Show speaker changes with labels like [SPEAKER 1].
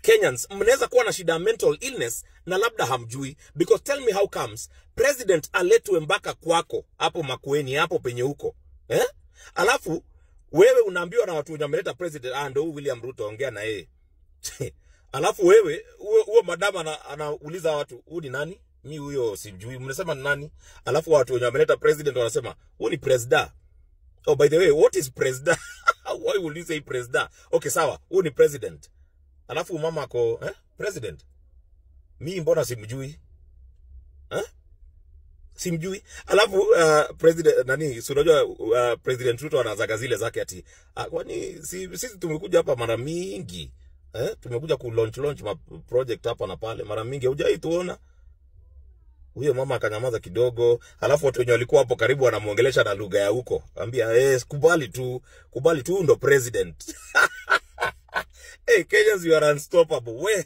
[SPEAKER 1] Kenyans, mnaweza kuwa na shida mental illness na labda hamjui. Because tell me how comes president aletwe mpaka kwako hapo Makueni hapo penye huko. Alafu wewe unaambiwa na watu wenye wameleta president, ndio William Ruto, ongea na yeye. Alafu wewe huo madama anauliza watu, "Huyu ni nani?" "Mimi huyo sijui." "Mnasema ni nani?" Alafu watu wenye wameleta president wanasema, "Huyu ni president." "Oh, by the way, what is president?" "Why will you say president?" "Okay, sawa, huyu ni president." Alafu mama ako, president? Mimi mbona simjui? Simjui. Alafu president nani, si unajua President Ruto anazaga zile zake ati kwani sisi tumekuja hapa mara mingi. Tumekuja ku launch project hapa na pale mara mingi. Hujai tuona? Huyo mama akanyamaza kidogo. Alafu watu wenye walikuwa hapo karibu wanamuongelesha na lugha ya huko. Ambia kubali tu ndo president. Hey, Kenyans, you are unstoppable.